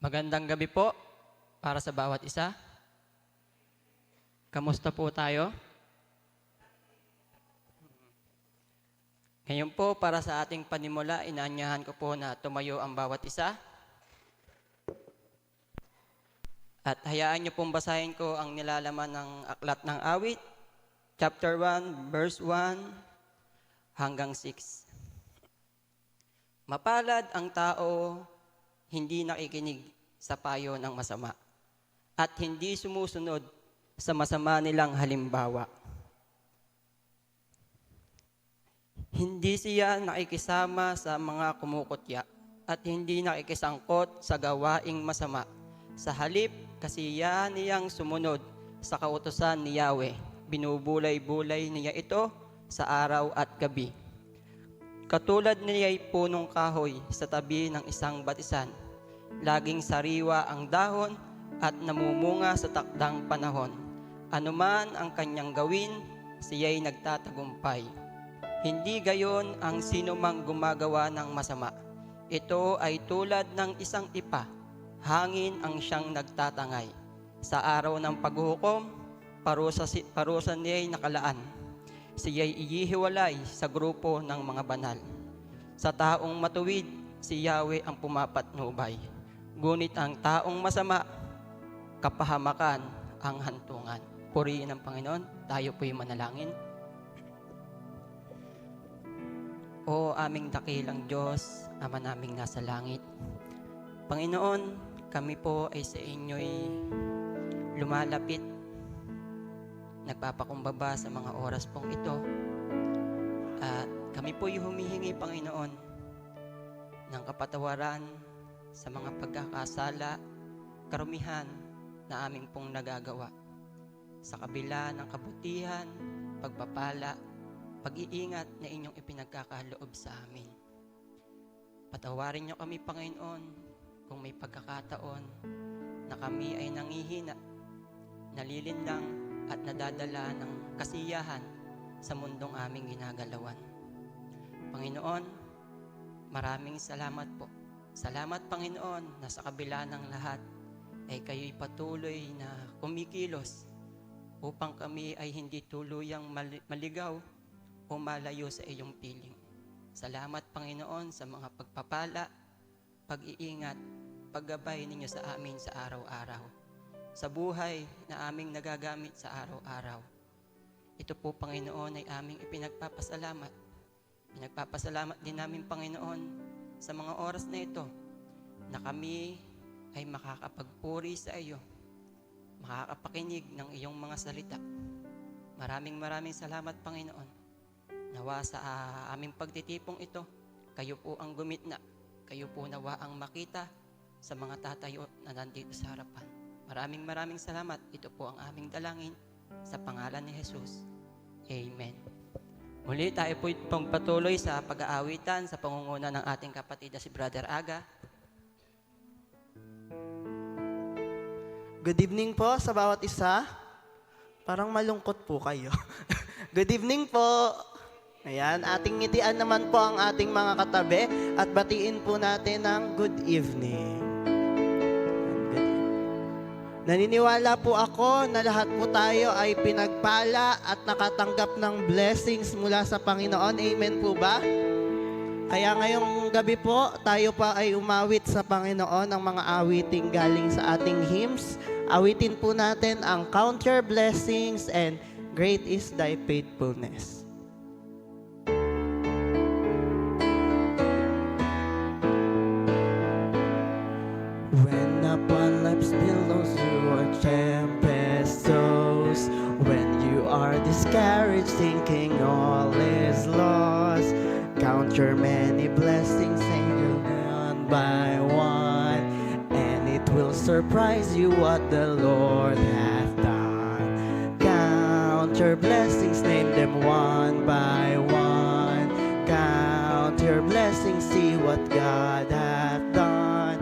Magandang gabi po para sa bawat isa. Kamusta po tayo? Ngayon po, para sa ating panimula, inaanyahan ko po na tumayo ang bawat isa. At hayaan niyo pong basahin ko ang nilalaman ng Aklat ng Awit, chapter 1, verse 1 hanggang 6. Mapalad ang tao hindi nakikinig sa payo ng masama at hindi sumusunod sa masama nilang halimbawa. Hindi siya nakikisama sa mga kumukutya at hindi nakikisangkot sa gawaing masama. Sa halip, kasiyahan niyang sumunod sa kautusan ni Yahweh. Binubulay-bulay niya ito sa araw at gabi. Katulad niya'y punong kahoy sa tabi ng isang batisan. Laging sariwa ang dahon at namumunga sa takdang panahon. Anuman ang kanyang gawin, siya'y nagtatagumpay. Hindi gayon ang sinumang gumagawa ng masama. Ito ay tulad ng isang ipa, hangin ang siyang nagtatangay. Sa araw ng paghuhukom, parusa niya'y nakalaan. Siya'y ihihiwalay sa grupo ng mga banal. Sa taong matuwid, si Yahweh ang pumapatnubay. Ngunit ang taong masama, kapahamakan ang hantungan. Purihin ang Panginoon, tayo po'y manalangin. O aming dakilang Diyos, Ama naming nasa langit. Panginoon, kami po ay sa inyo'y lumalapit, nagpapakumbaba sa mga oras pong ito. At kami po'y humihingi, Panginoon, ng kapatawaran sa mga pagkakasala, karumihan na aming pong nagagawa. Sa kabila ng kabutihan, pagpapala, pag-iingat na inyong ipinagkakaloob sa amin. Patawarin niyo kami, Panginoon, kung may pagkakataon na kami ay nangihina, nalilinlang at nadadala ng kasiyahan sa mundong aming ginagalawan. Panginoon, maraming salamat po. Salamat, Panginoon, na sa kabila ng lahat ay kayo'y patuloy na kumikilos upang kami ay hindi tuluyang maligaw o malayo sa iyong piling. Salamat, Panginoon, sa mga pagpapala, pag-iingat, paggabay ninyo sa amin sa araw-araw, sa buhay na aming nagagamit sa araw-araw. Ito po, Panginoon, ay aming ipinagpapasalamat. Pinagpapasalamat din namin, Panginoon, sa mga oras na ito na kami ay makakapagpuri sa iyo, makakapakinig ng iyong mga salita. Maraming salamat, Panginoon. Nawa sa aming pagtitipong ito, kayo po ang gumitna, kayo po nawa ang makita sa mga tatayo na nandito sa harapan. Maraming salamat. Ito po ang aming dalangin sa pangalan ni Jesus. Amen. Muli tayo po itong patuloy sa pag-aawitan sa pangunguna ng ating kapatid na si Brother Aga. Good evening po sa bawat isa. Parang malungkot po kayo. Good evening po. Ayan, ating ngitian naman po ang ating mga katabi at batiin po natin ng good evening. Naniniwala po ako na lahat po tayo ay pinagpala at nakatanggap ng blessings mula sa Panginoon. Amen po ba? Kaya ngayong gabi po, tayo pa ay umawit sa Panginoon ng mga awiting galing sa ating hymns. Awitin po natin ang Count Your Blessings and Great is Thy Faithfulness. When upon life's billows your tempest toss, when you are discouraged thinking all is lost, count your many blessings single one by one, and it will surprise you what the Lord hath done. Count your blessings, name them one by one. Count your blessings, see what God hath done.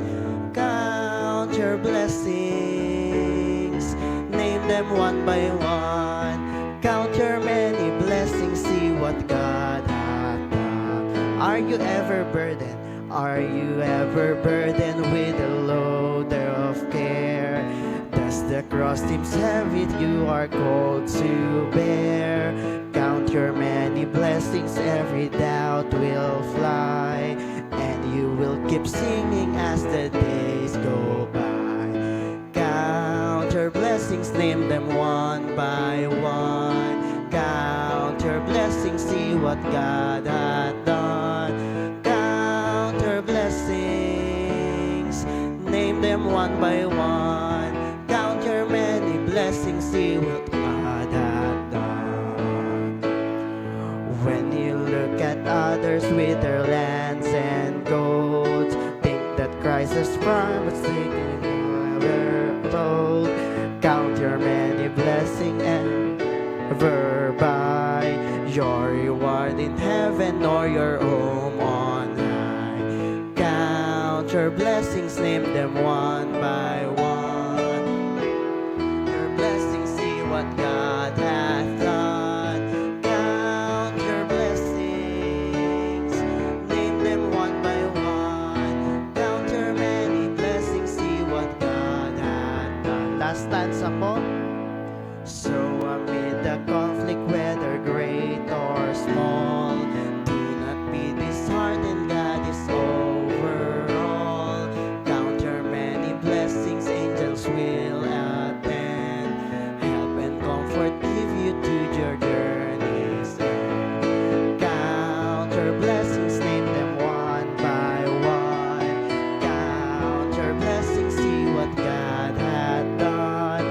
Count your blessings, name them one by one. Count your many blessings, see what God hath done. Are you ever burdened? Are you ever burdened with a load? the cross seems heavy, you are called to bear. Count your many blessings, every doubt will fly, and you will keep singing as the days go by. Count your blessings, name them one by one. Count your blessings, see what God had done. Count your blessings, name them one by one. Count your many blessings, see what God had done. When you look at others with their lands and goats, think that Christ has promised singing boat. Count your many blessings and ever by your reward in heaven or your home on high. Count your blessings, name them one by one. Your blessings, see what God hath done. Count your blessings, name them one by one. Count your many blessings, see what God hath done. Last stanza po. So amid the conflict, whether great or small, do not be disheartened, God is over all. Count your many blessings, angels will attend, help and comfort give you to your journey's end. Count your blessings, name them one by one. Count your blessings, see what God had done.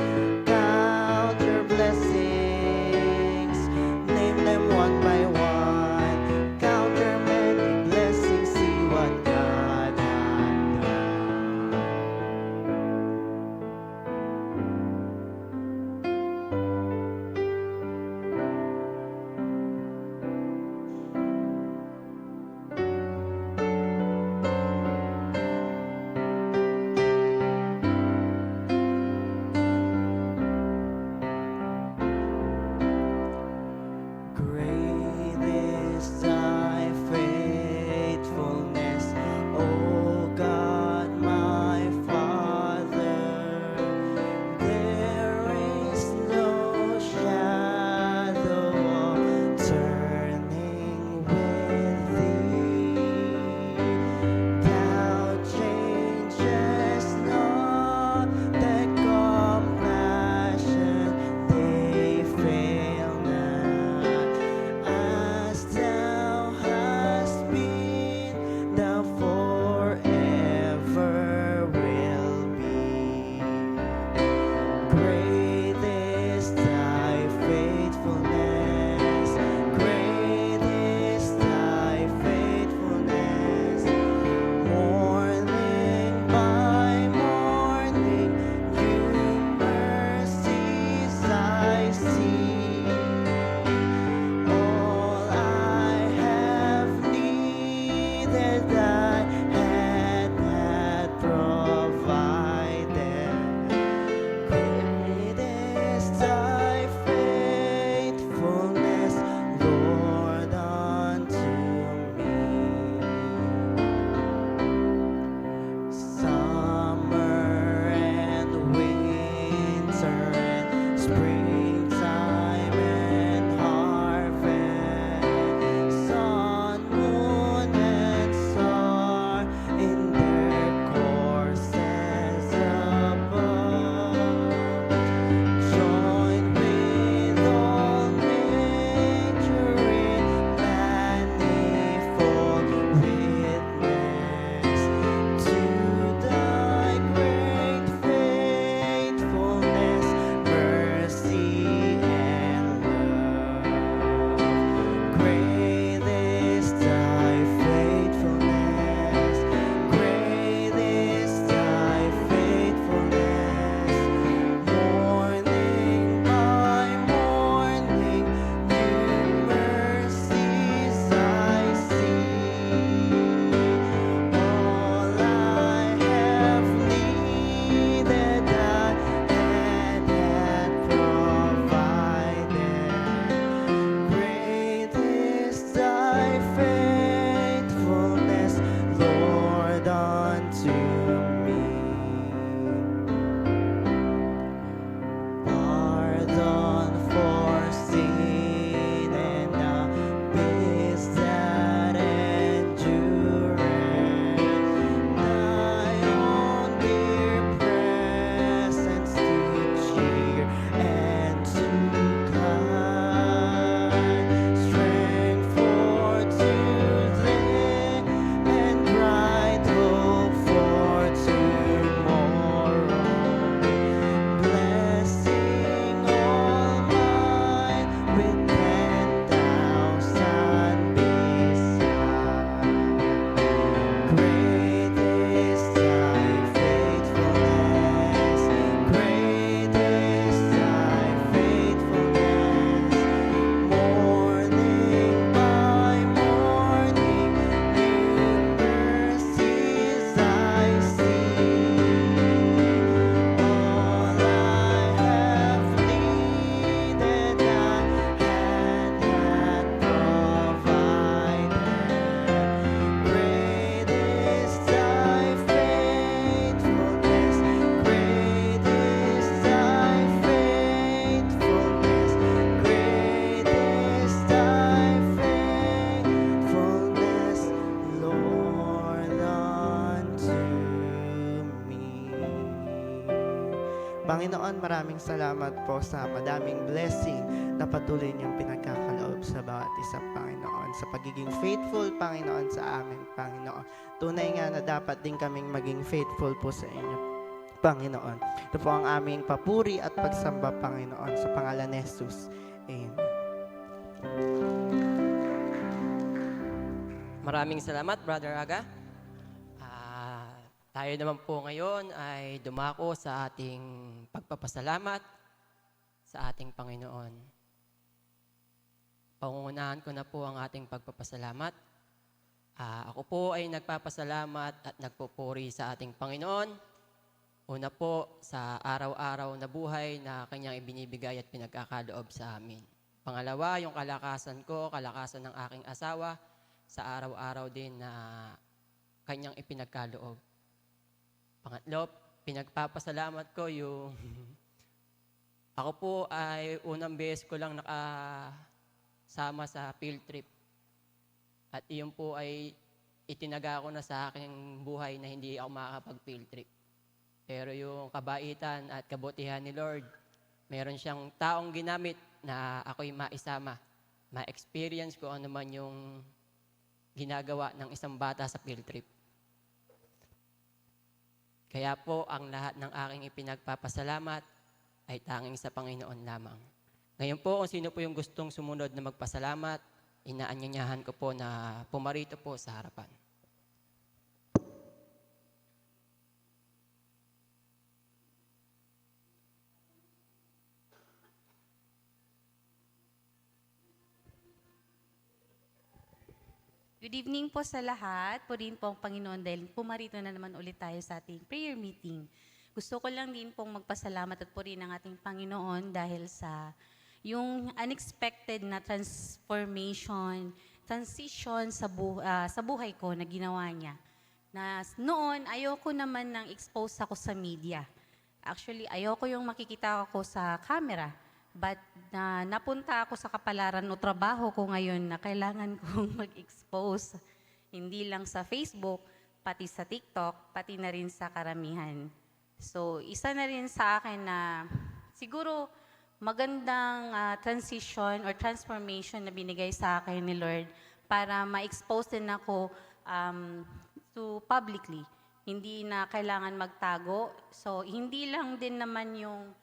Panginoon, maraming salamat po sa madaming blessing na patuloy niyong pinagkakaloob sa bawat isa, Panginoon. Sa pagiging faithful, Panginoon, sa amin, Panginoon. Tunay nga na dapat din kaming maging faithful po sa inyo, Panginoon. Ito po ang aming papuri at pagsamba, Panginoon, sa pangalan ni Jesus. Amen. Maraming salamat, Brother Aga. Tayo naman po ngayon ay dumako sa ating pagpapasalamat sa ating Panginoon. Pangungunahan ko na po ang ating pagpapasalamat. Ako po ay nagpapasalamat at nagpupuri sa ating Panginoon. Una po sa araw-araw na buhay na Kanyang ibinibigay at pinagkakaloob sa amin. Pangalawa, yung kalakasan ko, kalakasan ng aking asawa sa araw-araw din na Kanyang ipinagkaloob. Pangatlo, pinagpapasalamat ko yung ako po ay unang beses ko lang nakasama sa field trip. At iyon po ay itinaga ko na sa aking buhay na hindi ako makakapag-field trip. Pero yung kabaitan at kabutihan ni Lord, meron siyang taong ginamit na ako'y maisama, ma-experience ko ano man yung ginagawa ng isang bata sa field trip. Kaya po, ang lahat ng aking ipinagpapasalamat ay tanging sa Panginoon lamang. Ngayon po, kung sino po yung gustong sumunod na magpasalamat, inaanyayahan ko po na pumarito po sa harapan. Good evening po sa lahat. Purihin po ang Panginoon dahil pumarito na naman ulit tayo sa ating prayer meeting. Gusto ko lang din pong magpasalamat at purihin ang ating Panginoon dahil sa yung unexpected na transition sa buhay ko na ginawa niya. Na noon, ayoko naman nang expose ako sa media. Actually, ayoko yung makikita ako sa camera. But napunta ako sa kapalaran o trabaho ko ngayon na kailangan kong mag-expose. Hindi lang sa Facebook, pati sa TikTok, pati na rin sa karamihan. So, isa na rin sa akin na siguro magandang transition or transformation na binigay sa akin ni Lord para ma-expose din ako to publicly. Hindi na kailangan magtago. So, hindi lang din naman yung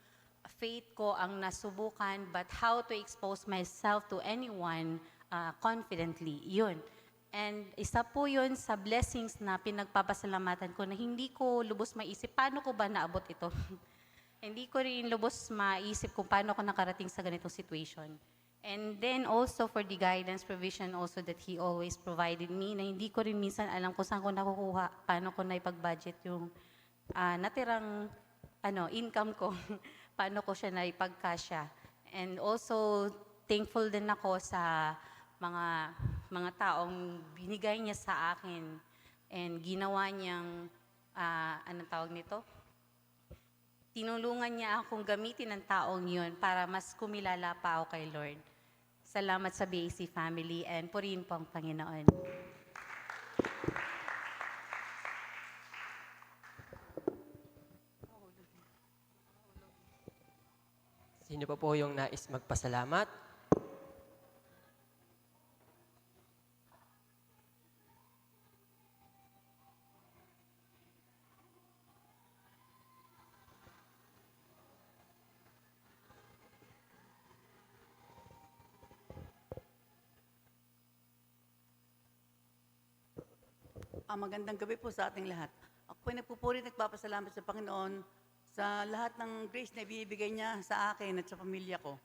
faith ko ang nasubukan, but how to expose myself to anyone confidently. Yun. And isa po yun sa blessings na pinagpapasalamatan ko na hindi ko lubos maisip, paano ko ba naabot ito? Hindi ko rin lubos maisip kung paano ko nakarating sa ganitong situation. And then also for the guidance provision also that He always provided me, na hindi ko rin minsan alam kung saan ko nakukuha, paano ko na ipag-budget yung natirang income ko. Paano ko siya na ipagkasya. And also, thankful din ako sa mga taong binigay niya sa akin and ginawa niyang, anong tawag nito? Tinulungan niya akong gamitin ng taong yun para mas kumilala pa ako kay Lord. Salamat sa BAC family and purihin po ang Panginoon. Sino pa po yung nais magpasalamat? Magandang gabi po sa ating lahat. Ako po nagpupuri at nagpapasalamat sa Panginoon sa lahat ng grace na ibibigay niya sa akin at sa pamilya ko.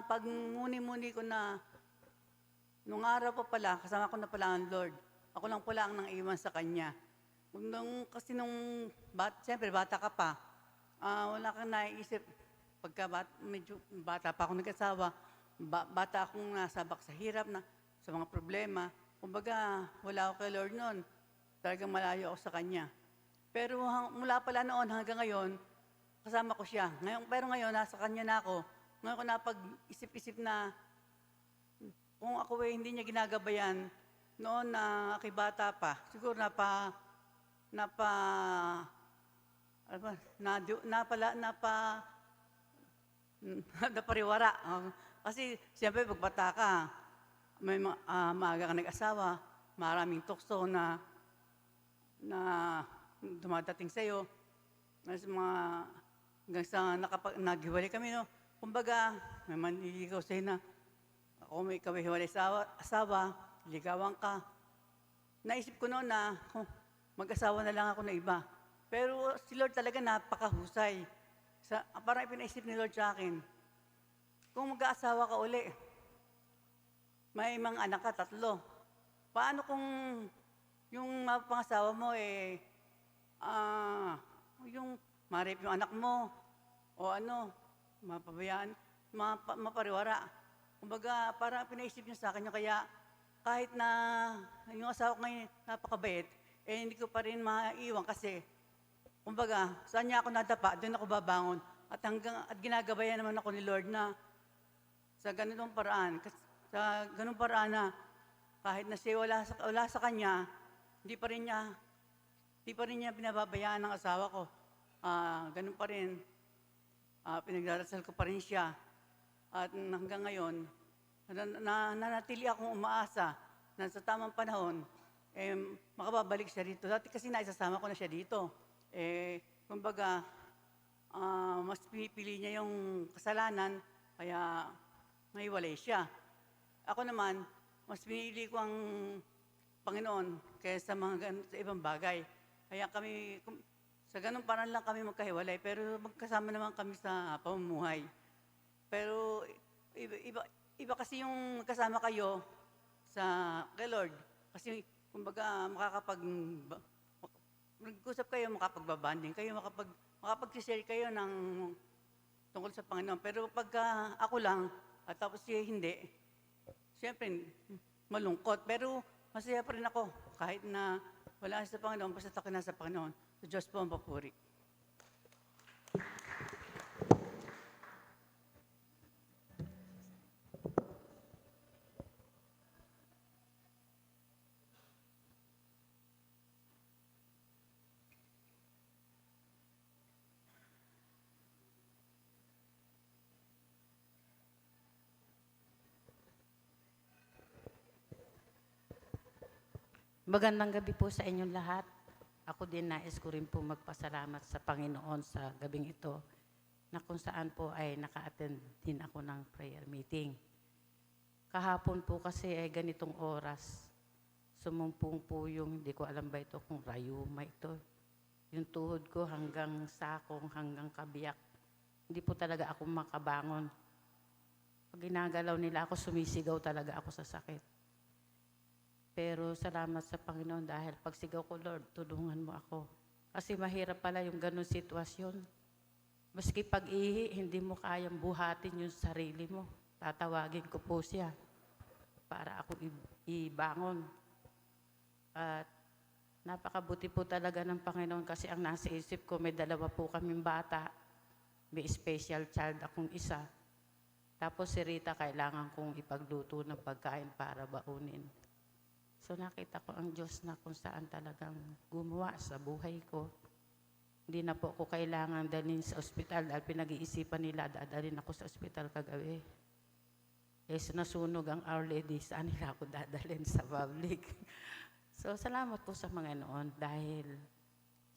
Pag-muni-muni ko na nung araw pa pala, kasama ko na pala ang Lord. Ako lang pala ang nang-iwan sa Kanya. Siyempre bata ka pa, wala kang naiisip. Medyo bata pa ako nag-asawa, bata akong nasabak sa hirap, sa mga problema. Kumbaga, wala ako kay Lord noon. Talagang malayo ako sa Kanya. Pero mula pala noon hanggang ngayon, kasama ko siya. Pero ngayon, nasa Kanya na ako. Ngayon ko napag-isip-isip na kung ako hindi niya ginagabayan, noon na ako'y bata pa, siguro ano ba, napariwara. Kasi siyempre pag bata ka, maaga ka nag-asawa, maraming tukso na dumadating sa'yo. Mas hanggang sa naghiwalay kami, no? Kumbaga, may manliligaw sa'yo na ako may kawihiwalay sa asawa, ligawan ka. Naisip ko noon na mag-asawa na lang ako na iba. Pero si Lord talaga napakahusay. Parang ipinaisip ni Lord sa akin, kung mag-aasawa ka uli, may mga anak ka, 3. Paano kung yung pangasawa mo yung marip yung anak mo, o mapabayaan, mapariwara. Kumbaga, parang pinaisip niya sa akin, kaya kahit na yung asawa ko ngayon napakabait, hindi ko pa rin maiwan kasi, kumbaga, saan niya ako nadapa, doon ako babangon. At ginagabayan naman ako ni Lord na sa ganitong paraan, na kahit na siya wala sa kanya, hindi pa rin niya pinababayaan ng asawa ko. Ganun pa rin, pinagdarasal ko pa rin siya. At hanggang ngayon, nanatili akong umaasa na sa tamang panahon, makababalik siya dito. Dati kasi naisasama ko na siya dito. Kumbaga, mas pinipili niya yung kasalanan, kaya nahiwalay siya. Ako naman, mas pinili ko ang Panginoon kaysa sa ibang bagay. Kaya kami, sa ganung paraan lang kami magkahiwalay, pero magkasama naman kami sa pamumuhay. Pero iba kasi yung kasama kayo kay Lord. Kasi kumbaga nag-usap kayo, makapagbabanding kayo, makapag-share kayo ng tungkol sa Panginoon. Pero pagka ako lang, at tapos siya hindi, siyempre malungkot. Pero masaya pa rin ako kahit na wala sa Panginoon, basta ako nasa Panginoon. Sa Diyos po ang papuri. Magandang gabi po sa inyong lahat. Ako din nais ko rin po magpasalamat sa Panginoon sa gabing ito na kung saan po ay naka-attend din ako ng prayer meeting. Kahapon po kasi ay ganitong oras, sumumpong po yung, hindi ko alam ba ito kung rayuma ito. Yung tuhod ko hanggang sakong, hanggang kabiyak. Hindi po talaga ako makabangon. Pag ginagalaw nila ako, sumisigaw talaga ako sa sakit. Pero salamat sa Panginoon dahil pagsigaw ko, Lord, tulungan mo ako. Kasi mahirap pala yung ganun sitwasyon. Maski pag-ihi, hindi mo kayang buhatin yung sarili mo. Tatawagin ko po siya para ako ibangon. At napakabuti po talaga ng Panginoon kasi ang nasa isip ko, may 2 po kaming bata. May special child akong isa. Tapos si Rita, kailangan kong ipagluto ng pagkain para baunin. So nakita ko ang Diyos na kung saan talagang gumawa sa buhay ko. Hindi na po ako kailangan dalhin sa ospital dahil pinag-iisipan nila dadalhin ako sa ospital kagabi. Nasunog ang Our Lady, saan nila ako dadalhin sa public? So salamat po sa Panginoon dahil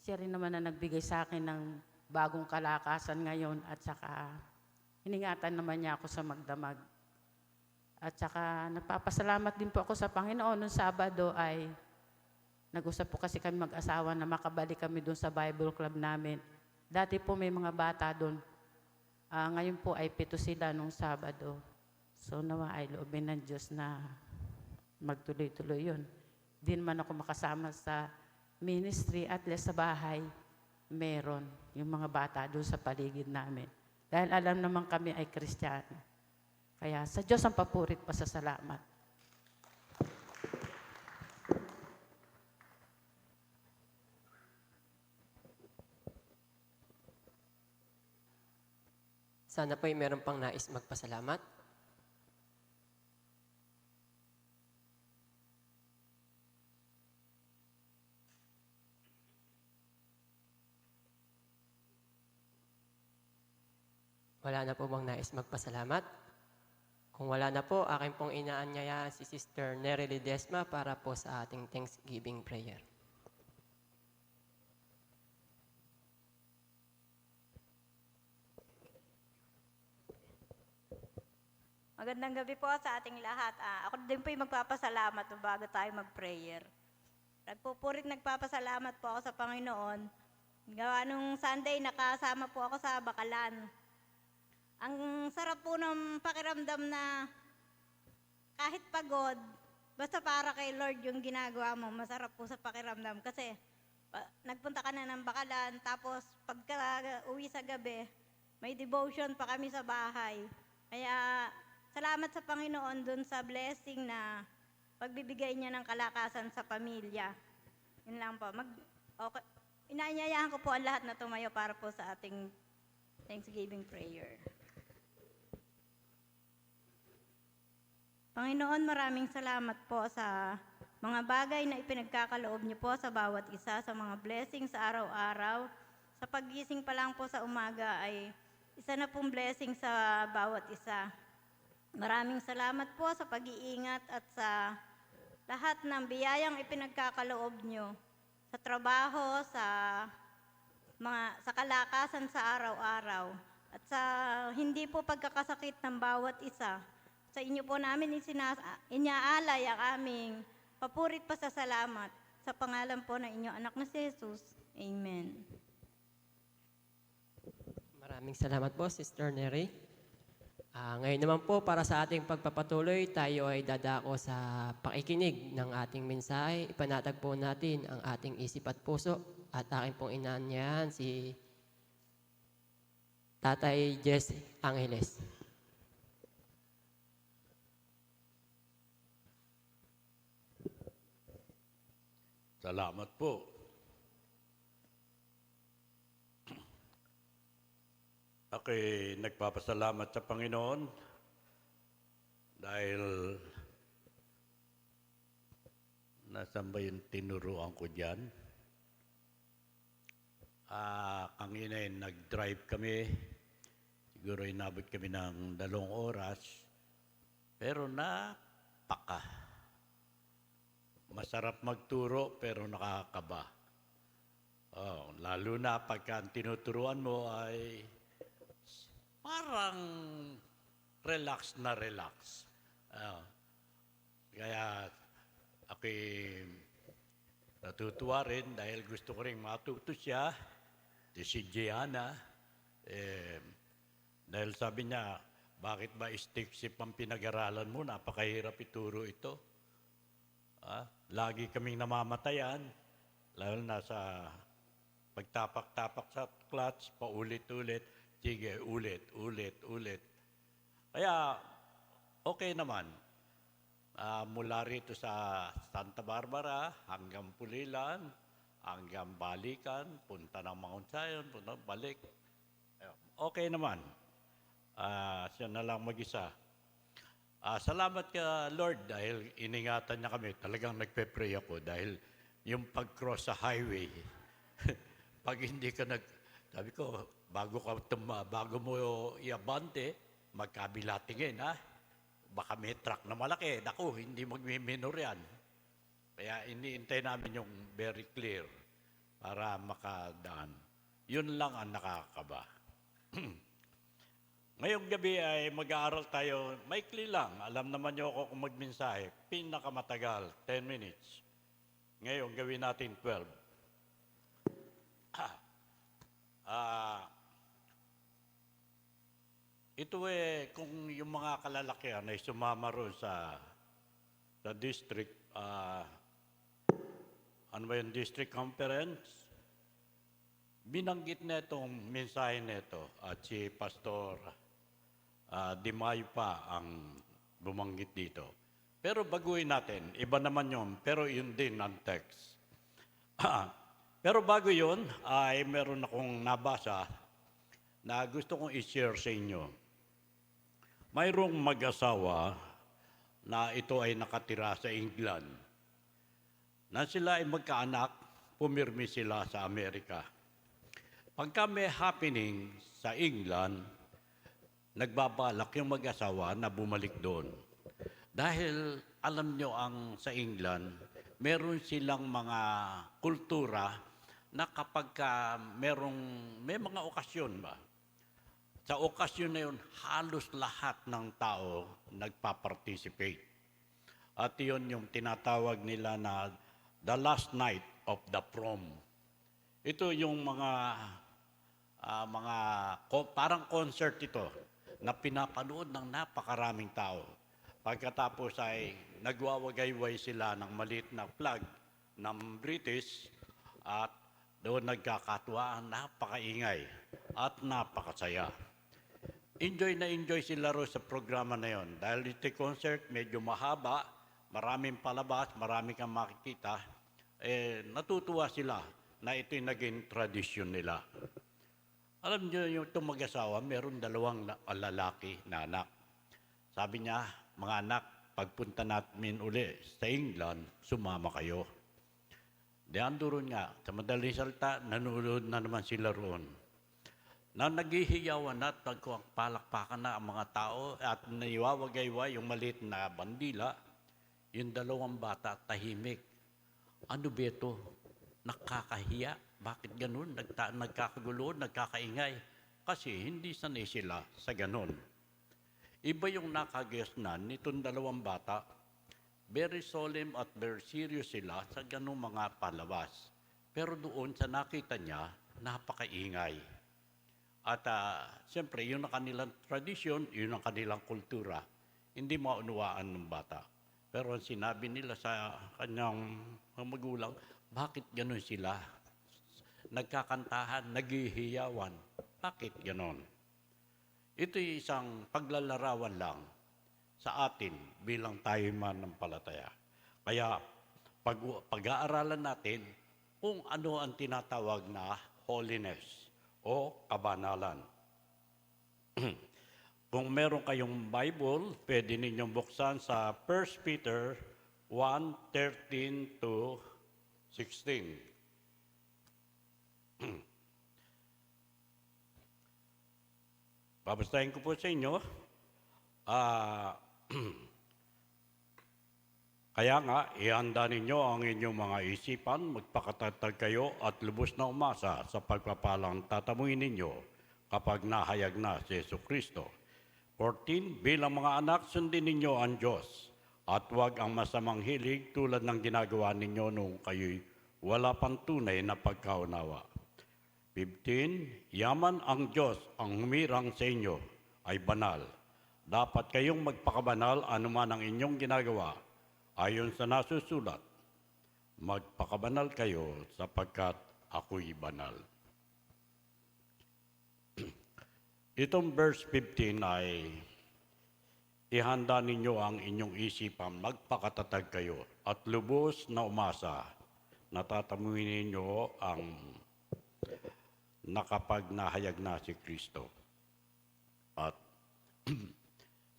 siya rin naman na nagbigay sa akin ng bagong kalakasan ngayon at saka hiningatan naman niya ako sa magdamag. At saka nagpapasalamat din po ako sa Panginoon. Noong Sabado ay nag-usap po kasi kami mag-asawa na makabalik kami doon sa Bible Club namin. Dati po may mga bata doon. Ngayon po ay 7 sila nung Sabado. So nawa ay loobin ng Diyos na magtuloy-tuloy yun. Di naman ako makasama sa ministry at sa bahay. Meron yung mga bata doon sa paligid namin. Dahil alam naman kami ay Kristiyano. Kaya sa Diyos ang papurit pasasalamat. Sana po ay meron pang nais magpasalamat. Wala na po bang nais magpasalamat? Kung wala na po, akin pong inaanyaya si Sister Nery Ledesma para po sa ating Thanksgiving prayer. Magandang gabi po sa ating lahat. Ako din po yung magpapasalamat bago tayo mag-prayer. Nagpapasalamat po ako sa Panginoon. Gawa nung Sunday, nakasama po ako sa Bakalan. Ang sarap po ng pakiramdam na kahit pagod, basta para kay Lord yung ginagawa mo, masarap po sa pakiramdam. Kasi nagpunta ka na ng Bakalan, tapos pagka uwi sa gabi, may devotion pa kami sa bahay. Kaya salamat sa Panginoon dun sa blessing na pagbibigay niya ng kalakasan sa pamilya. Yun lang po. Okay. Inaanyayahan ko po ang lahat na tumayo para po sa ating Thanksgiving prayer. Panginoon, maraming salamat po sa mga bagay na ipinagkakaloob niyo po sa bawat isa, sa mga blessings sa araw-araw. Sa paggising pa lang po sa umaga ay isa na pong blessing sa bawat isa. Maraming salamat po sa pag-iingat at sa lahat ng biyayang ipinagkakaloob nyo sa trabaho, sa kalakasan sa araw-araw, at sa hindi po pagkakasakit ng bawat isa. Sa inyo po namin inyaalay ang aming papurit pasasalamat sa pangalan po ng inyong anak na si Jesus. Amen. Maraming salamat po, Sister Nery. Ngayon naman po, para sa ating pagpapatuloy, tayo ay dadako sa pakikinig ng ating mensahe. Ipanatag po natin ang ating isip at puso at aking pong inaanyahan si Tatay Jesse Angeles. Salamat po. Ako'y nagpapasalamat sa Panginoon dahil nasan ba yung tinuruan ko dyan? Kanina nag-drive kami, siguro inabot kami ng 2 oras, pero masarap magturo pero nakakaba. Lalo na pagka ang tinuturuan mo ay parang relax na relax. Kaya ako'y natutuwa rin dahil gusto ko rin matuto siya, si Gianna. Dahil sabi niya, bakit ba stick-sip ang pinag-aralan mo? Napakahirap ituro ito. Lagi kaming namamatayan, lalo na sa pagtapak-tapak sa clutch, paulit-ulit. Sige, ulit. Kaya, okay naman. Mula rito sa Santa Barbara, hanggang Pulilan, hanggang Balikan, punta ng Mount Zion, punta balik. Okay naman. Siya na lang mag-isa. Salamat ka, Lord, dahil iningatan niya kami. Talagang nagpe-pray ako dahil yung pag-cross sa highway, pag hindi ka sabi ko, bago mo iabante, magkabila tingin, ha? Baka may truck na malaki. Naku, hindi magmiminor yan. Kaya iniintay namin yung very clear para makadaan. Yun lang ang nakakaba. Ngayong gabi ay mag-aaral tayo, maikli lang. Alam naman niyo ako kung magmensahe. Pinakamatagal, 10 minutes. Ngayon, gawin natin 12. Ito kung yung mga kalalakihan ay sumama ron sa district, ano ba yung district conference? Binanggit na itong mensahe na ito at si Pastor Di Mayo pa ang bumanggit dito. Pero baguhin natin, iba naman yun, pero yun din ang text. Pero bago yun, ay meron akong nabasa na gusto kong i-share sa inyo. Mayroong mag-asawa na ito ay nakatira sa England. Na sila ay magkaanak, pumirmi sila sa Amerika. Pagka may happening sa England, nagbabalak yung mag-asawa na bumalik doon. Dahil alam nyo sa England, meron silang mga kultura na kapag may mga okasyon ba, sa okasyon na yun, halos lahat ng tao nagpa-participate. At yun yung tinatawag nila na the last night of the prom. Ito yung parang concert ito na pinapanood ng napakaraming tao. Pagkatapos ay nagwawagayway sila ng maliit na flag ng British at doon nagkakatuwaan, napakaingay at napakasaya. Enjoy na enjoy sila ro sa programa na yon. Dahil ito concert, medyo mahaba, maraming palabas, marami kang makikita, natutuwa sila na ito'y naging tradisyon nila. Alam niyo, yung itong mag-asawa, meron 2 lalaki na anak. Sabi niya, mga anak, pagpunta natin uli sa England, sumama kayo. Di andoon nga, sa madaling salita, nanonood na naman sila roon. Na naghihiyawan at palakpakan na ang mga tao at naiwawagayway yung maliit na bandila, yung 2 bata tahimik. Ano ba ito? Nakakahiya. Bakit ganun? Nagkakagulo, nagkakaingay. Kasi hindi sanay sila sa ganun. Iba yung nakagesnan nitong 2 bata. Very solemn at very serious sila sa ganung mga palabas. Pero doon sa nakita niya, napakaingay. At siyempre, yun ang kanilang tradisyon, yun ang kanilang kultura. Hindi maunawaan ng bata. Pero ang sinabi nila sa kanyang magulang, bakit ganun sila? Nagkakantahan, naghihiyawan. Bakit ganon? Ito'y isang paglalarawan lang sa atin bilang tayo mananampalataya. Kaya pag-aaralan natin kung ano ang tinatawag na holiness o kabanalan. Kung meron kayong Bible, pwede ninyong buksan sa 1 Peter 1:13 to 16. Babasahin ko po sa inyo. Kaya nga, ihanda ninyo ang inyong mga isipan, magpakatatag kayo at lubos na umasa sa pagpapalang tatamuin ninyo kapag nahayag na si Jesucristo. 14, bilang mga anak, sundin ninyo ang Diyos at huwag ang masamang hilig tulad ng ginagawa ninyo nung kayo'y wala pang tunay na pagkaunawa. 15, yaman ang Diyos ang humirang sa inyo ay banal. Dapat kayong magpakabanal anuman ang inyong ginagawa. Ayon sa nasusulat, magpakabanal kayo sapagkat ako'y banal. Itong verse 15 ay ihanda ninyo ang inyong isipan, magpakatatag kayo at lubos na umasa. Natatamuin ninyo ang nakapag nahayag na si Kristo. At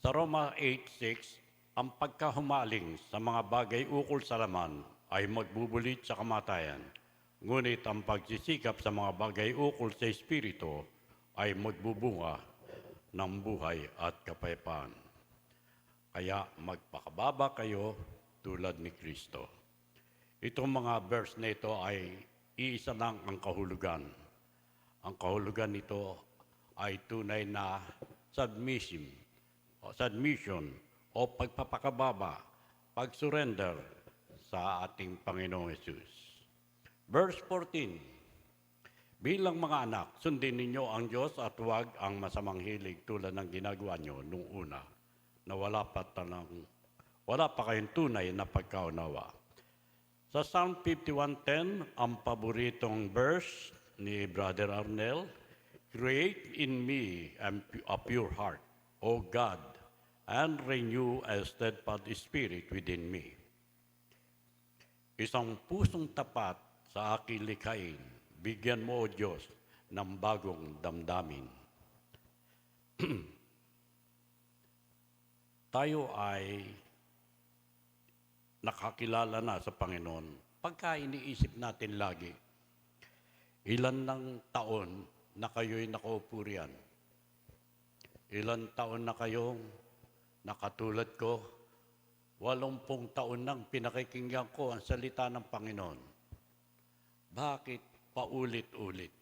sa Roma 8:6, ang pagkahumaling sa mga bagay ukol sa laman ay magbubulit sa kamatayan. Ngunit ang pagsisikap sa mga bagay ukol sa Espiritu ay magbubunga ng buhay at kapayapaan. Kaya magpakababa kayo tulad ni Kristo. Itong mga verse na ito ay iisa lang ang kahulugan. Ang kahulugan nito ay tunay na submission o pagpapakababa, pag-surrender sa ating Panginoong Yesus. Verse 14, bilang mga anak, sundin ninyo ang Diyos at huwag ang masamang hilig tulad ng ginagawa nyo nung una na wala pa kayong tunay na pagkaunawa. Sa Psalm 51:10, ang paboritong verse ni Brother Arnel, create in me a pure heart, O God, and renew a steadfast spirit within me. Isang pusong tapat sa aking likhain, bigyan mo, O Diyos, ng bagong damdamin. Tayo ay nakakilala na sa Panginoon. Pagka iniisip natin lagi, ilan ng taon na kayo'y nakaupo riyan? Ilan taon na kayong nakatulad ko, 80 taon nang pinakikinggan ko ang salita ng Panginoon. Bakit paulit-ulit?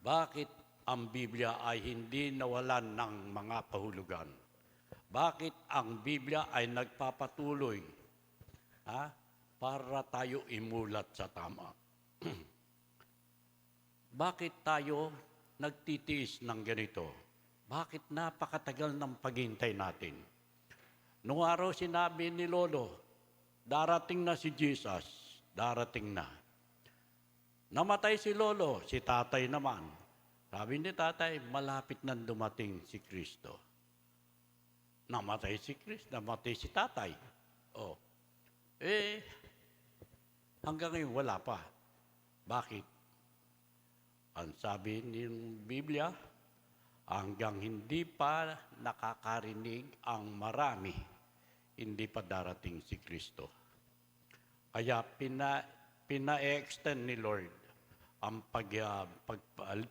Bakit ang Biblia ay hindi nawalan ng mga kahulugan? Bakit ang Biblia ay nagpapatuloy para tayo imulat sa tama? Bakit tayo nagtitiis ng ganito? Bakit napakatagal ng paghintay natin? Noong araw sinabi ni Lolo, darating na si Jesus, darating na. Namatay si Lolo, si Tatay naman. Sabi ni Tatay, malapit nang dumating si Kristo. Namatay si Kristo, namatay si Tatay. Oh. Hanggang ngayon wala pa. Bakit? Ang sabi ng Biblia, hanggang hindi pa nakakarinig ang marami, hindi pa darating si Kristo. Kaya pina-extend ni Lord ang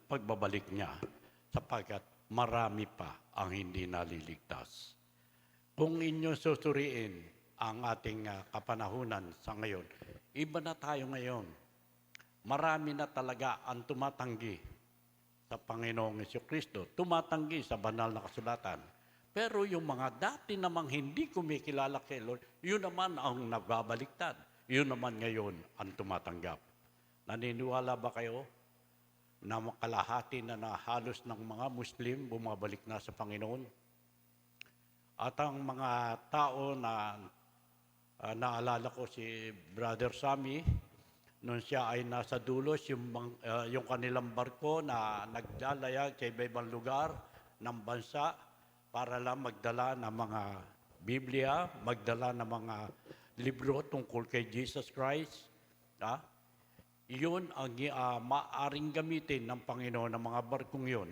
pagbabalik niya sapagkat marami pa ang hindi naliligtas. Kung inyo susuriin ang ating kapanahunan sa ngayon, iba na tayo ngayon. Marami na talaga ang tumatanggi sa Panginoong Jesucristo, tumatanggi sa banal na kasulatan. Pero yung mga dati namang hindi kumikilala kay Lord, yun naman ang nagbabaliktad. Yun naman ngayon ang tumatanggap. Naniniwala ba kayo na kalahati na halos ng mga Muslim bumabalik na sa Panginoon? At ang mga tao na naalala ko si Brother Sammy, noon siya ay nasa dulos, yung kanilang barko na naglalayag sa iba-ibang lugar ng bansa para lang magdala ng mga Biblia, magdala ng mga libro tungkol kay Jesus Christ. Iyon ang maaring gamitin ng Panginoon ng mga barkong yun.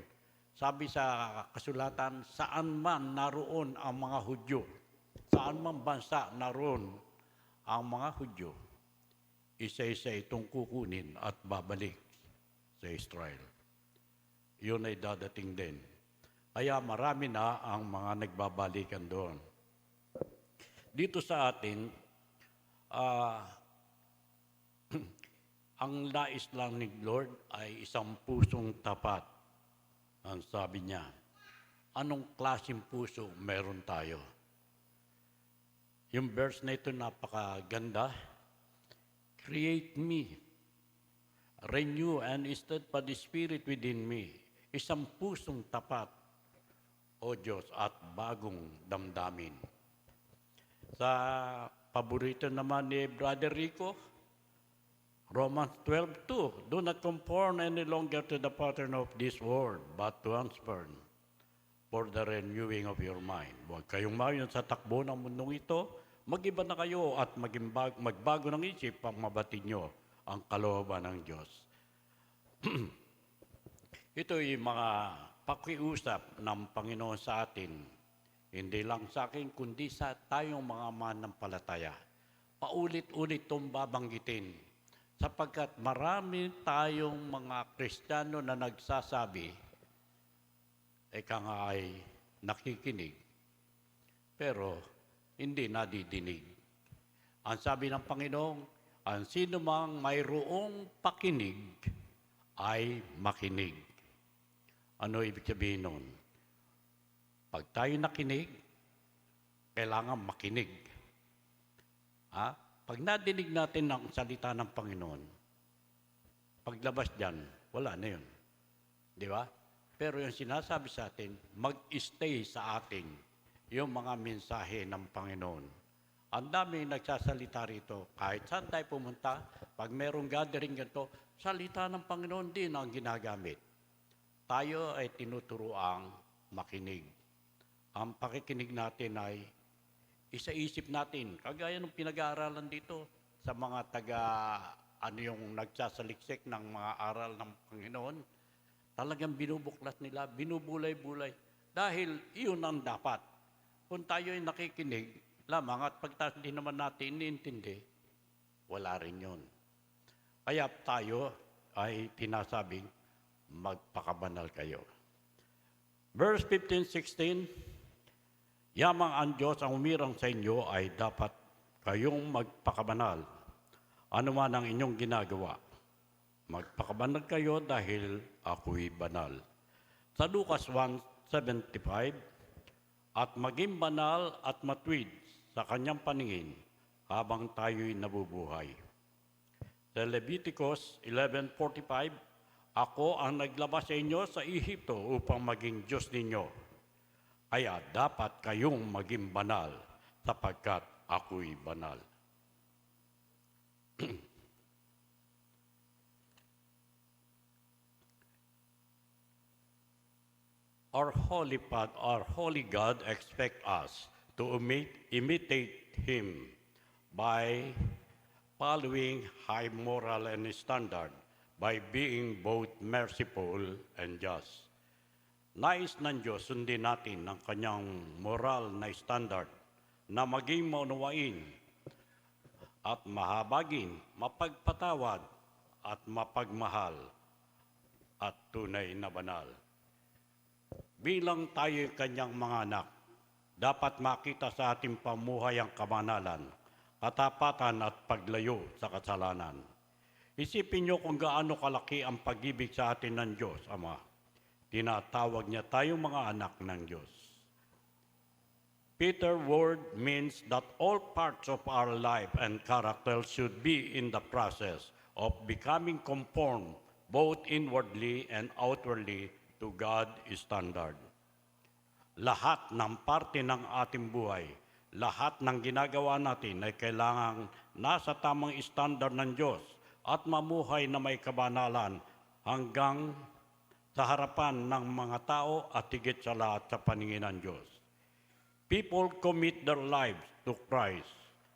Sabi sa kasulatan, saan man naroon ang mga Hudyo, saan man bansa naroon ang mga Hudyo, isa-isa itong kukunin at babalik sa Israel. Yun ay dadating din. Kaya marami na ang mga nagbabalikan doon. Dito sa atin, ang nais lang ni Lord ay isang pusong tapat. Ang sabi niya, anong klaseng puso meron tayo? Yung verse na ito napakaganda. Create me, renew and steadfast the spirit within me. Isang pusong tapat, O Diyos, at bagong damdamin. Sa paborito naman ni Brother Rico, Romans 12:2, do not conform any longer to the pattern of this world, but transform for the renewing of your mind. Huwag kayong mayon sa takbo ng mundong ito, mag-iba na kayo at magbago ng isip pang mabatid nyo ang kalooban ng Diyos. Ito yung mga pakiusap ng Panginoon sa atin. Hindi lang sa akin, kundi sa tayong mga manampalataya. Paulit-ulit itong babanggitin. Sapagkat marami tayong mga Kristiyano na nagsasabi, eka nga ay nakikinig, pero hindi nadidinig. Ang sabi ng Panginoon, ang sino mang mayroong pakinig ay makinig. Ano ibig sabihin nun? Pag tayo nakinig, kailangan makinig. Pag nadinig natin ang salita ng Panginoon, paglabas dyan, wala na yun. Di ba? Pero yung sinasabi sa atin, mag-stay sa atin yung mga mensahe ng Panginoon. Ang dami nagsasalita rito. Kahit saan tayo pumunta, pag merong gathering ganito, salita ng Panginoon din ang ginagamit. Tayo ay tinuturoang makinig. Ang pakikinig natin ay isa-isip natin. Kagaya ng pinag-aaralan dito sa mga yung nagsasaliksik ng mga aral ng Panginoon, talagang binubuklat nila, binubulay-bulay. Dahil iyon ang dapat. Kung tayo ay nakikinig lamang at pag hindi naman natin iniintindi, wala rin yun. Kaya tayo ay tinasabing magpakabanal kayo. Verse 15-16, yamang ang Diyos ang umirang sa inyo ay dapat kayong magpakabanal. Ano man ang inyong ginagawa, magpakabanal kayo dahil ako'y banal. Sa Lucas 1:75, at maging banal at matuwid sa kanyang paningin habang tayo'y nabubuhay. Sa Leviticus 11:45, ako ang naglabas sa inyo sa Ehipto upang maging Diyos ninyo. Kaya dapat kayong maging banal sapagkat ako'y banal. Our holy God expects us to imitate Him by following high moral and standard, by being both merciful and just. Nais ng Diyos sundin natin ang kanyang moral na standard na maging maunawain at mahabagin, mapagpatawad at mapagmahal at tunay na banal. Bilang tayo kanyang mga anak, dapat makita sa ating pamuhay ang kamanalan, katapatan at paglayo sa kasalanan. Isipin niyo kung gaano kalaki ang pag-ibig sa atin ng Diyos, Ama. Tinatawag niya tayong mga anak ng Diyos. Peter's word means that all parts of our life and character should be in the process of becoming conformed both inwardly and outwardly to God's standard. Lahat ng parte ng ating buhay, lahat ng ginagawa natin ay kailangang nasa tamang standard ng Diyos at mamuhay na may kabanalan hanggang sa harapan ng mga tao at higit sa lahat sa paningin ng Diyos. People commit their lives to Christ,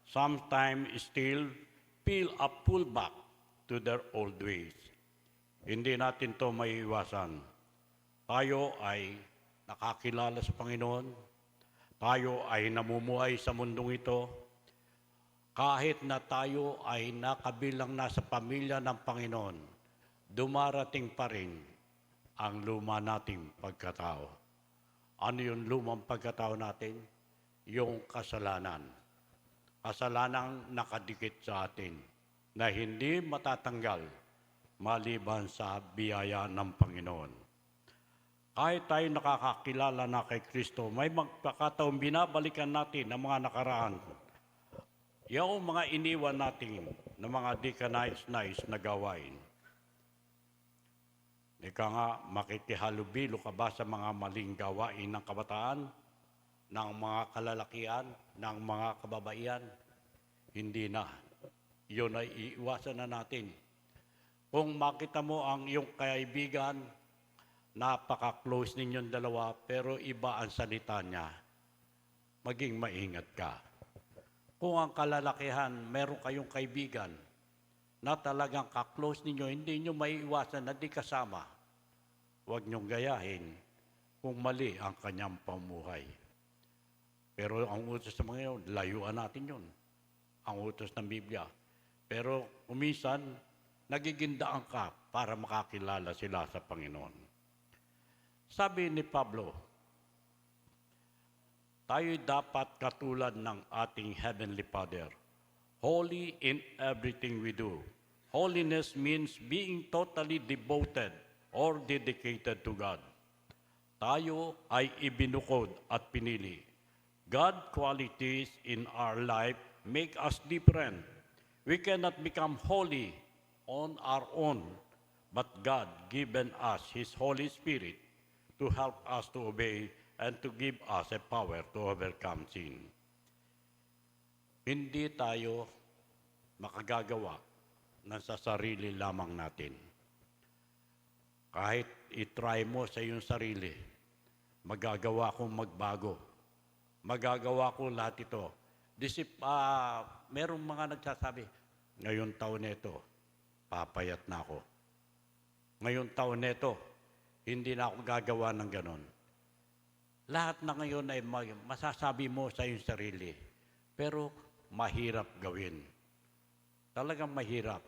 sometimes still feel a pullback to their old ways. Hindi natin to maiiwasan. Tayo ay nakakilala sa Panginoon. Tayo ay namumuhay sa mundong ito. Kahit na tayo ay nakabilang na sa pamilya ng Panginoon, dumarating pa rin ang luma nating pagkatao. Ano yung lumang pagkatao natin? Yung kasalanan. Kasalanang nakadikit sa atin na hindi matatanggal maliban sa biyaya ng Panginoon. Kahit tayo nakakakilala na kay Kristo, may magpakataong binabalikan natin ang mga nakaraan. Yung mga iniwan natin ng mga di ka nais na gawain. Ika nga, makikihalubilo ka ba sa mga maling gawain ng kabataan, ng mga kalalakian, ng mga kababaihan? Hindi na. Yun ay iiwasan na natin. Kung makita mo ang iyong kaibigan, napaka-close ninyong dalawa, pero iba ang salita niya, maging maingat ka. Kung ang kalalakihan, meron kayong kaibigan na talagang ka-close ninyo, hindi nyo maiiwasan na di kasama. Huwag nyong gayahin kung mali ang kanyang pamuhay. Pero ang utos ng mga yun, layuan natin yun. Ang utos ng Biblia. Pero kumisan, nagigindaan ka para makakilala sila sa Panginoon. Sabi ni Pablo, tayo'y dapat katulad ng ating Heavenly Father, holy in everything we do. Holiness means being totally devoted or dedicated to God. Tayo ay ibinukod at pinili. God qualities in our life make us different. We cannot become holy on our own, but God given us His Holy Spirit to help us to obey and to give us a power to overcome sin. Hindi tayo makagagawa ng sa sarili lamang natin. Kahit itry mo sa iyong sarili, magagawa kong magbago. Magagawa ko lahat ito. Merong mga nagsasabi, ngayon taon nito, papayat na ako. Ngayon taon nito, hindi na ako gagawa ng ganon. Lahat na ngayon ay masasabi mo sa iyong sarili, pero mahirap gawin. Talagang mahirap.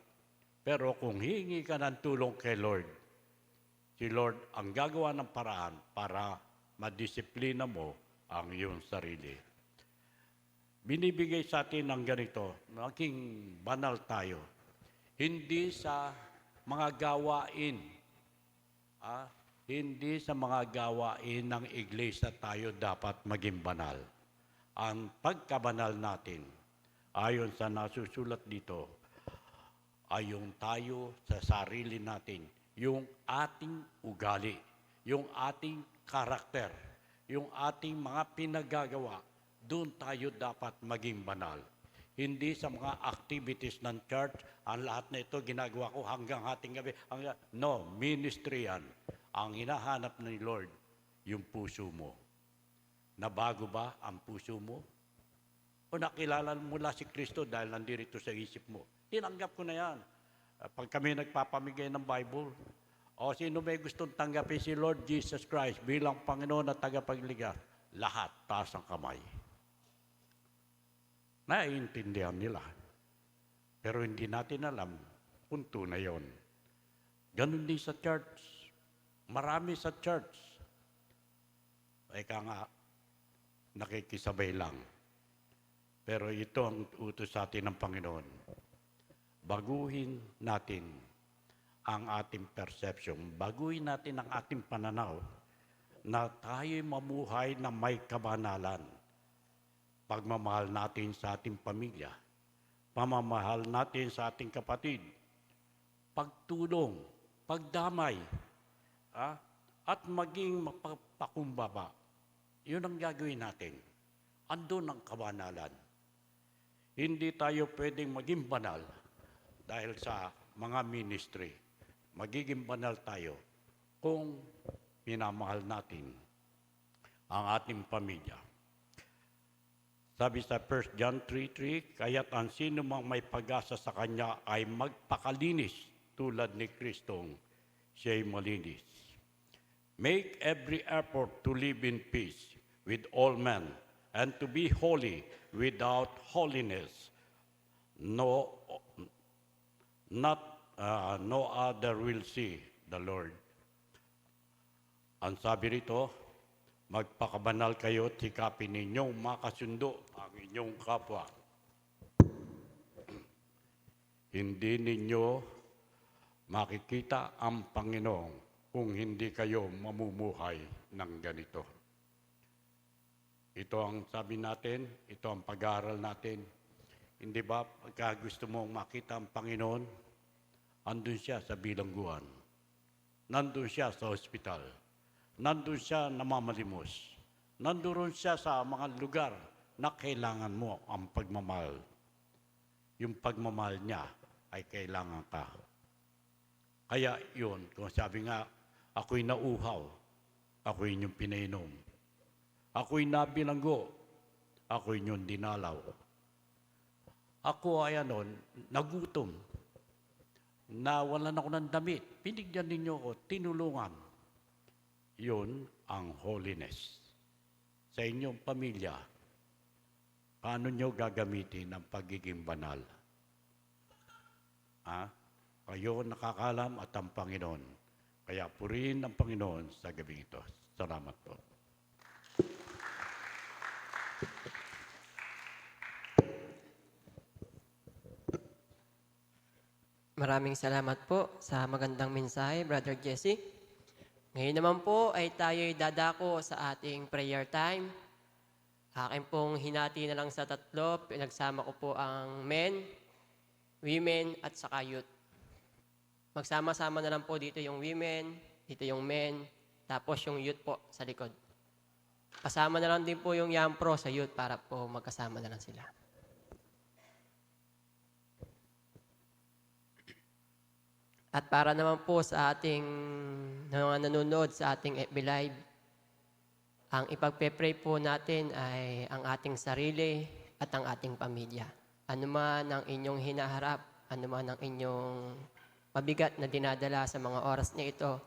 Pero kung hihingi ka ng tulong kay Lord, si Lord ang gagawa ng paraan para madisiplina mo ang iyong sarili. Binibigay sa atin ng ganito, maging banal tayo. Hindi sa mga gawain, hindi sa mga gawain ng iglesia tayo dapat maging banal. Ang pagkabanal natin, ayon sa nasusulat dito, ay yung tayo sa sarili natin, yung ating ugali, yung ating karakter, yung ating mga pinagagawa, doon tayo dapat maging banal. Hindi sa mga activities ng church, ang lahat na ito ginagawa ko hanggang hating gabi. No, ministry yan. Ang hinahanap ni Lord, yung puso mo. Nabago ba ang puso mo? O nakilala mo na si Kristo dahil nandito sa isip mo? Tinanggap ko na yan. Pag kami nagpapamigay ng Bible, o sino may gustong tanggapin si Lord Jesus Christ bilang Panginoon at tagapagligtas? Lahat, taas ang kamay. Naiintindihan nila. Pero hindi natin alam kung tunay yun. Ganun din sa church. Marami sa church. Eka nga, nakikisabay lang. Pero ito ang utos sa atin ng Panginoon. Baguhin natin ang ating perception. Baguhin natin ang ating pananaw na tayo'y mamuhay na may kabanalan. Pagmamahal natin sa ating pamilya, pamamahal natin sa ating kapatid, pagtulong, pagdamay, at maging mapakumbaba. Yun ang gagawin natin. Andun ang kabanalan. Hindi tayo pwedeng maging banal dahil sa mga ministry. Magiging banal tayo kung minamahal natin ang ating pamilya. Sabi sa 1 John 3:3, kaya't ang sino mang may pag-asa sa Kanya ay magpakalinis tulad ni Kristong siya'y malinis. Make every effort to live in peace with all men and to be holy. Without holiness, no other will see the Lord. Ang sabi rito, magpakabanal kayo at sikapin ninyong makasundo ang inyong kapwa. Hindi ninyo makikita ang Panginoon kung hindi kayo mamumuhay ng ganito. Ito ang sabi natin, ito ang pag-aaral natin. Hindi ba pagka gusto mong makita ang Panginoon, andun siya sa bilangguan, nandun siya sa ospital, nandun siya namamalimos. Nandun siya sa mga lugar na kailangan mo ang pagmamahal. Yung pagmamahal niya ay kailangan ka. Kaya yun, kung sabi nga, ako'y nauhaw, ako'y inyong pinainom. Ako'y nabilanggo, ako'y inyong dinalaw. Ako ay nagutom, nawalan ako ng damit, binigyan ninyo ko, tinulungan. Yun ang holiness. Sa inyong pamilya, paano nyo gagamitin ang pagiging banal? Kayo nakakalam at ang Panginoon. Kaya purihin ang Panginoon sa gabi ito. Salamat po. Maraming salamat po sa magandang mensahe, Brother Jesse. Ngayon naman po ay tayo'y dadako sa ating prayer time. Akin pong hinati na lang sa 3, pinagsama ko po ang men, women, at saka youth. Magsama-sama na lang po dito yung women, dito yung men, tapos yung youth po sa likod. Kasama na lang din po yung young pro sa youth para po magkasama na lang sila. At para naman po sa ating mga nanonood sa ating FB Live, ang ipagpe-pray po natin ay ang ating sarili at ang ating pamilya. Ano man ang inyong hinaharap, ano man ang inyong mabigat na dinadala sa mga oras na ito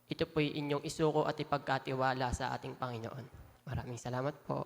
po'y inyong isuko at ipagkatiwala sa ating Panginoon. Maraming salamat po.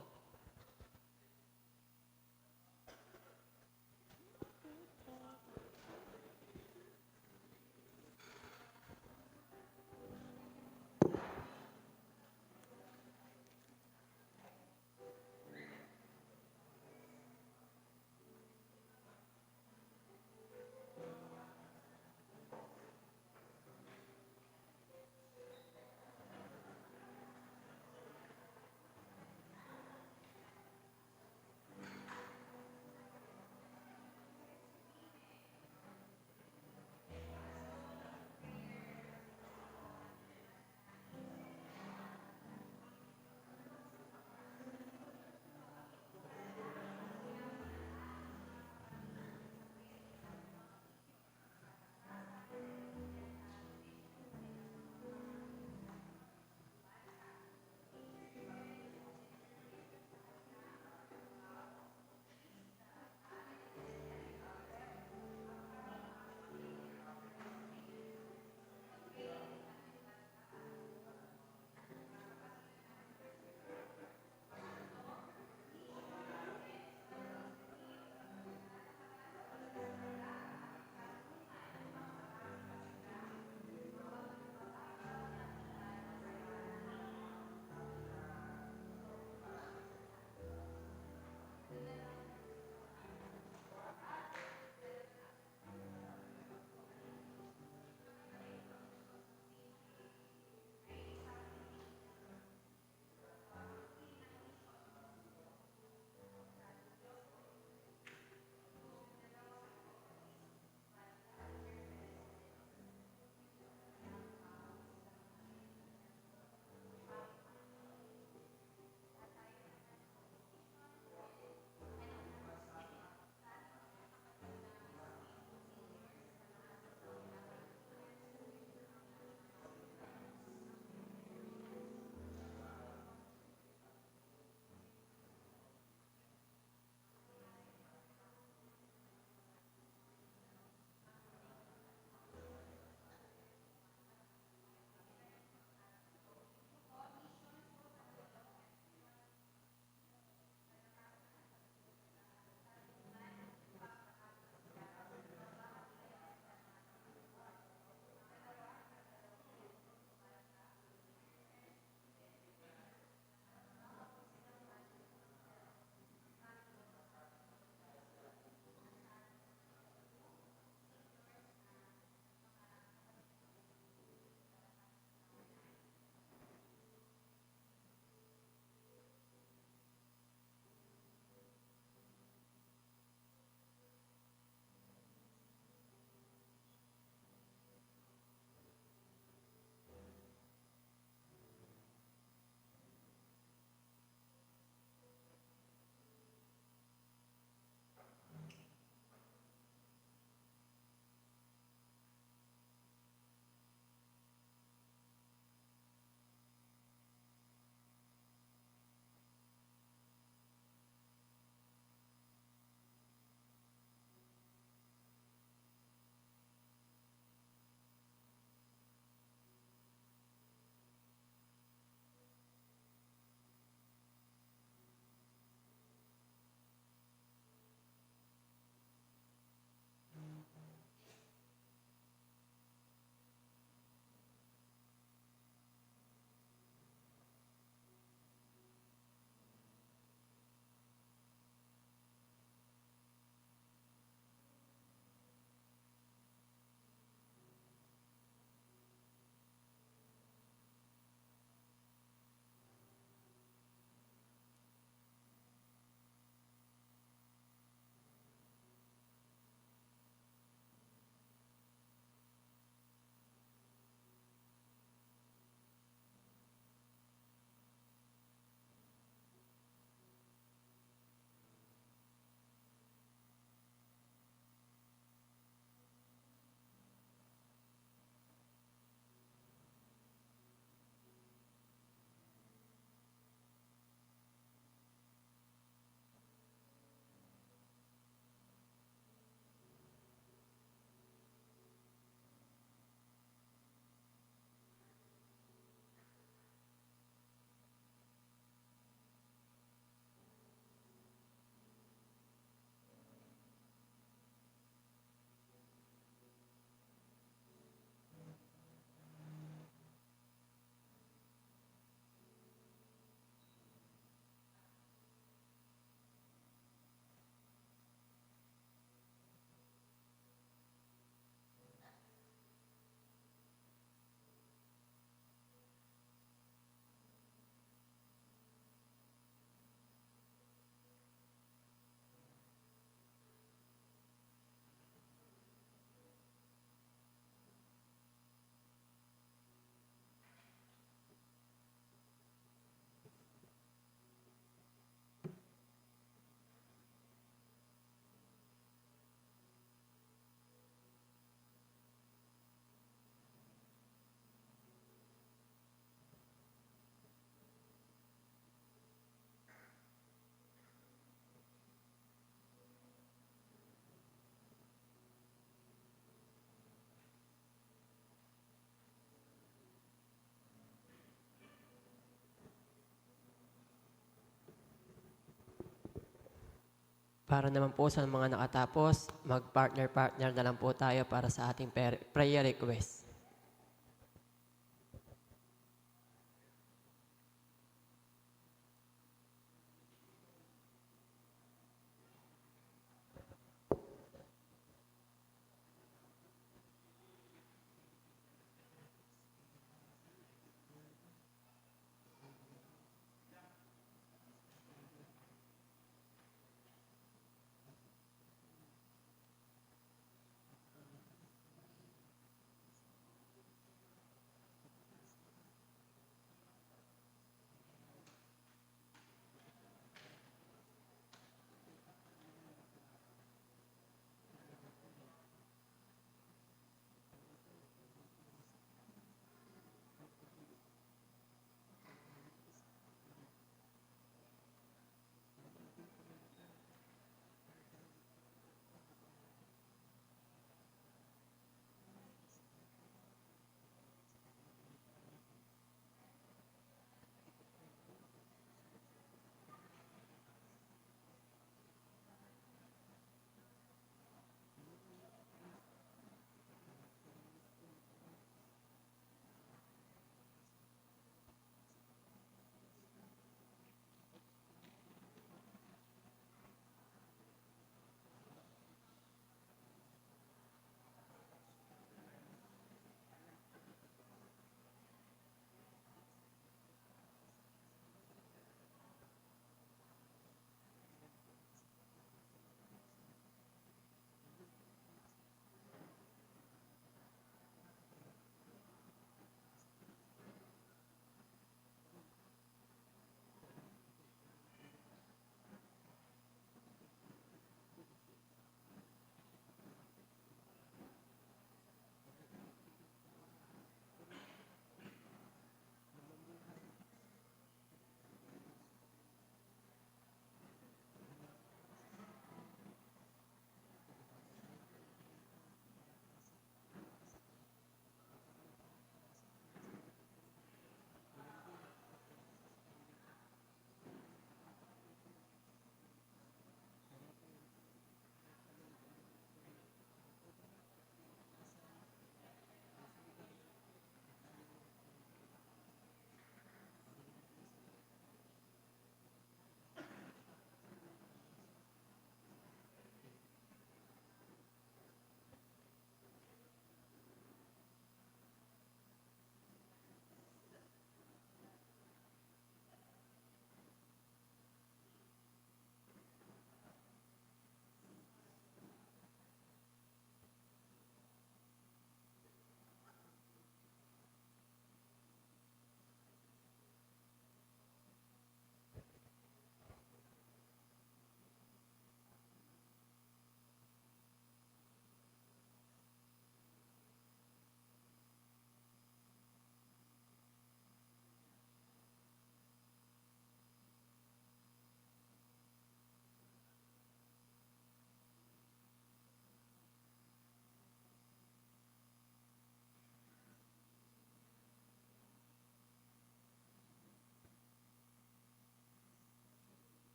Para naman po sa mga nakatapos, mag-partner-partner na lang po tayo para sa ating prayer request.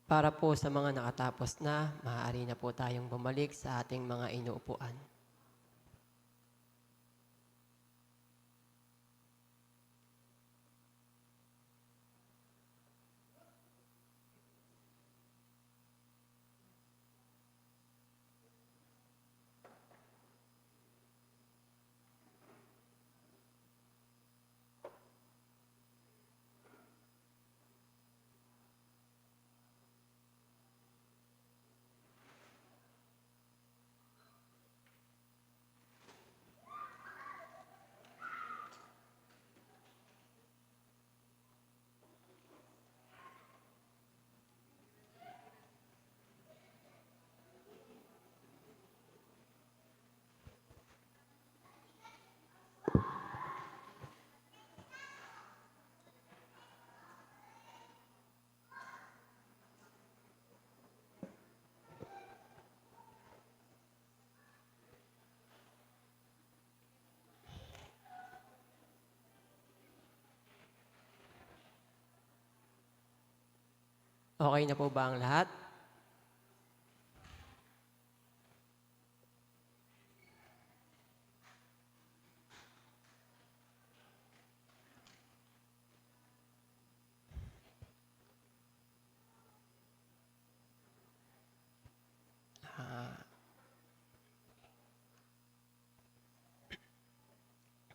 Para po sa mga nakatapos na, maaari na po tayong bumalik sa ating mga inuupuan. Okay na po ba ang lahat?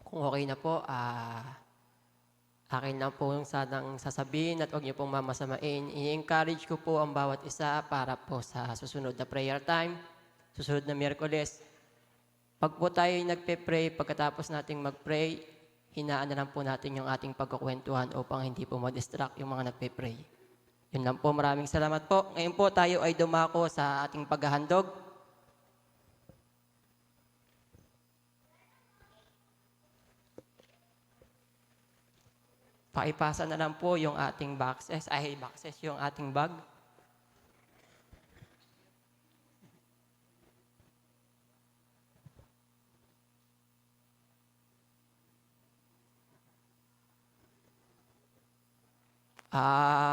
Kung okay na po, akin lang po sanang sasabihin at huwag niyo pong mamasamain. I-encourage ko po ang bawat isa para po sa susunod na prayer time, susunod na Miyerkules. Pag po tayo nagpe-pray, pagkatapos nating mag-pray, hinaan na lang po natin yung ating pagkukwentuhan upang hindi po ma-distract yung mga nagpe-pray. Yun lang po, maraming salamat po. Ngayon po tayo ay dumako sa ating paghahandog. Paipasa na lang po yung ating boxes, yung ating bag.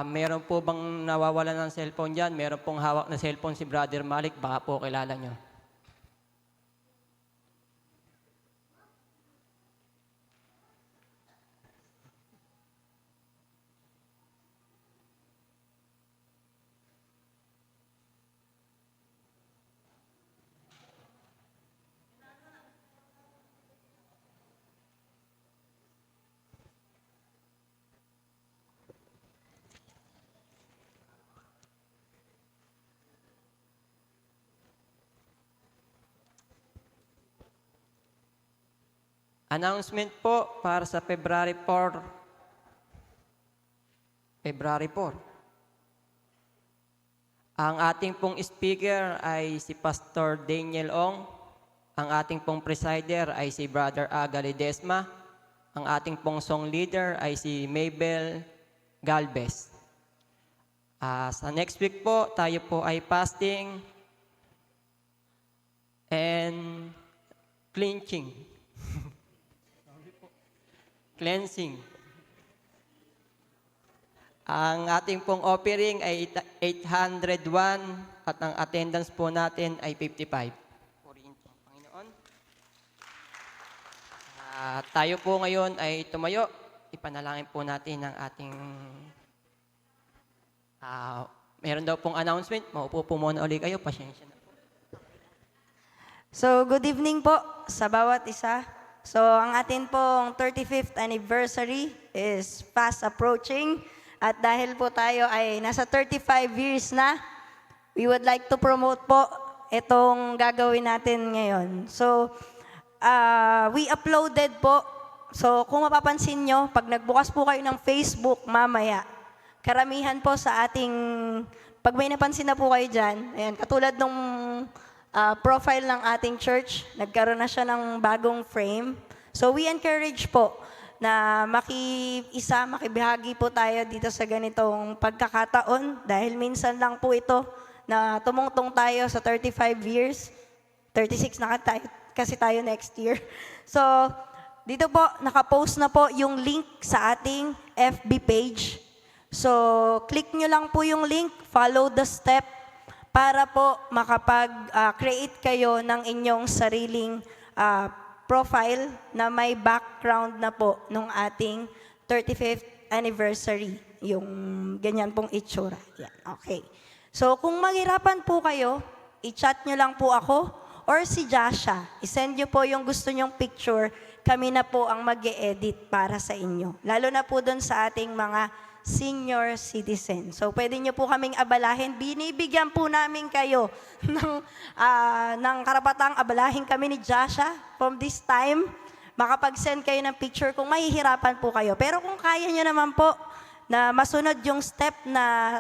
Meron po bang nawawala ng cellphone dyan? Meron pong hawak na cellphone si Brother Malik, baka po kilala nyo. Announcement po para sa February 4. Ang ating pong speaker ay si Pastor Daniel Ong. Ang ating pong presider ay si Brother Aga Ledesma. Ang ating pong song leader ay si Mabel Galvez. Sa next week po, tayo po ay fasting and cleansing. Ang ating pong offering ay 801 at ang attendance po natin ay 55. Purihin po ang Panginoon. Tayo po ngayon ay tumayo. Ipanalangin po natin ang ating meron daw pong announcement. Maupo po muna ulit kayo. Pasyensya na po. So, good evening po sa bawat isa. So, ang atin pong 35th anniversary is fast approaching. At dahil po tayo ay nasa 35 years na, we would like to promote po itong gagawin natin ngayon. So, we uploaded po. So, kung mapapansin nyo, pag nagbukas po kayo ng Facebook mamaya, karamihan po sa ating, pag may napansin na po kayo dyan, ayan, katulad nung profile ng ating church, nagkaroon na siya ng bagong frame. So we encourage po na makibahagi po tayo dito sa ganitong pagkakataon dahil minsan lang po ito na tumungtong tayo sa 35 years. 36 na kasi tayo next year. So dito po, nakapost na po yung link sa ating FB page. So, click nyo lang po yung link, follow the step, para po makapag-create kayo ng inyong sariling profile na may background na po nung ating 35th anniversary. Yung ganyan pong itsura. Yan, okay. So, kung maghirapan po kayo, i-chat nyo lang po ako or si Jasha. I-send nyo po yung gusto nyong picture. Kami na po ang mag-e-edit para sa inyo. Lalo na po doon sa ating mga senior citizen. So, pwede nyo po kaming abalahin. Binibigyan po namin kayo ng karapatang abalahin kami ni Jasha from this time. Makapag-send kayo ng picture kung mahihirapan po kayo. Pero kung kaya nyo naman po na masunod yung step na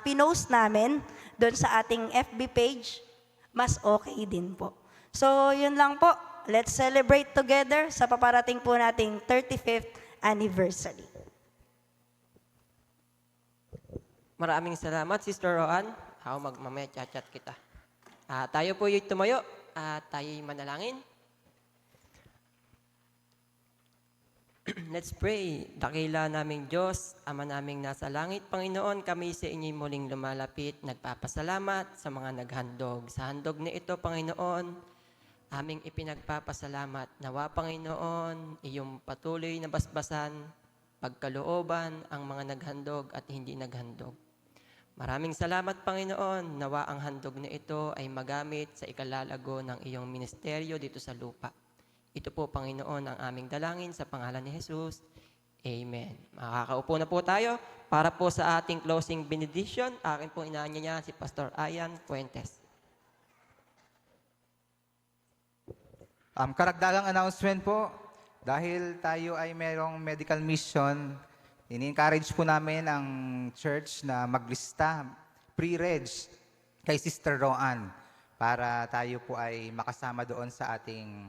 pinost namin doon sa ating FB page, mas okay din po. So, yun lang po. Let's celebrate together sa paparating po nating 35th anniversary. Maraming salamat, Sister Roan. Ako mamaya chat kita. Tayo po yung tumayo at tayo'y manalangin. Let's pray. Dakila naming Diyos, Ama naming nasa langit, Panginoon, kami sa inyo'y muling lumalapit, nagpapasalamat sa mga naghandog. Sa handog na ito, Panginoon, aming ipinagpapasalamat. Nawa, Panginoon, iyong patuloy na basbasan, pagkalooban ang mga naghandog at hindi naghandog. Maraming salamat, Panginoon. Nawa ang handog na ito ay magamit sa ikalalago ng iyong ministeryo dito sa lupa. Ito po, Panginoon, ang aming dalangin sa pangalan ni Jesus. Amen. Makakaupo na po tayo para po sa ating closing benediction. Akin po inaanya niya si Pastor Ayan Fuentes. Karagdagang announcement po, dahil tayo ay mayroong medical mission, ini-encourage po namin ang church na maglista, pre-reg kay Sister Roan para tayo po ay makasama doon sa ating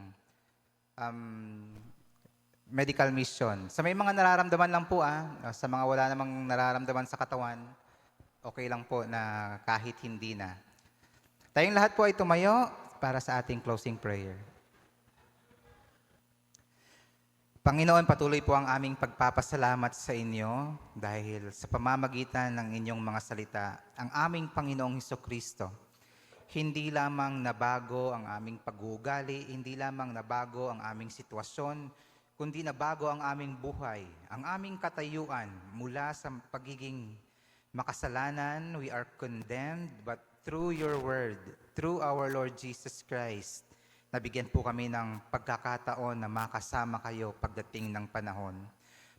medical mission. Sa may mga nararamdaman lang po, sa mga wala namang nararamdaman sa katawan, okay lang po na kahit hindi na. Tayong lahat po ay tumayo para sa ating closing prayer. Panginoon, patuloy po ang aming pagpapasalamat sa inyo dahil sa pamamagitan ng inyong mga salita, ang aming Panginoong Hesukristo, hindi lamang nabago ang aming pag-uugali, hindi lamang nabago ang aming sitwasyon, kundi nabago ang aming buhay, ang aming katayuan mula sa pagiging makasalanan, we are condemned, but through your word, through our Lord Jesus Christ, nabigyan po kami ng pagkakataon na makasama kayo pagdating ng panahon.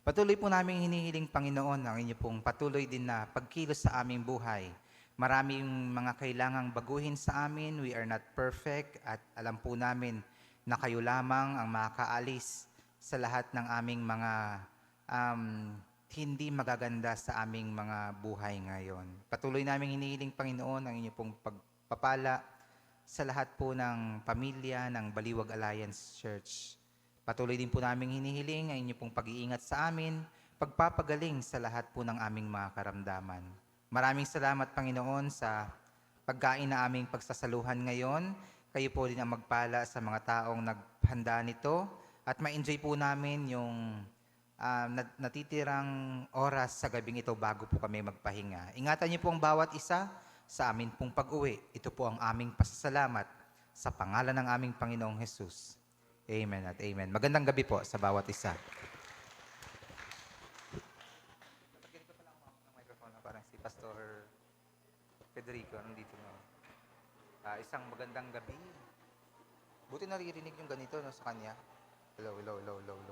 Patuloy po namin hinihiling, Panginoon, ang inyo pong patuloy din na pagkilos sa aming buhay. Maraming mga kailangang baguhin sa amin. We are not perfect at alam po namin na kayo lamang ang makakaalis sa lahat ng aming mga hindi magaganda sa aming mga buhay ngayon. Patuloy namin hinihiling, Panginoon, ang inyo pong pagpapala sa lahat po ng pamilya ng Baliwag Alliance Church. Patuloy din po namin hinihiling ang inyo pong pag-iingat sa amin, pagpapagaling sa lahat po ng aming mga karamdaman. Maraming salamat, Panginoon, sa pagkain na aming pagsasaluhan ngayon. Kayo po din ang magpala sa mga taong naghanda nito at ma-enjoy po namin yung natitirang oras sa gabing ito bago po kami magpahinga. Ingatan niyo po ang bawat isa sa amin pong pag-uwi. Ito po ang aming pasasalamat sa pangalan ng aming Panginoong Jesus. Amen at amen. Magandang gabi po sa bawat isa. Pagkili ko pa lang ang microphone na parang si Pastor Federico nandito na. Isang magandang gabi. Buti naririnig yung ganito no, sa kanya. Hello, hello, hello, hello, hello.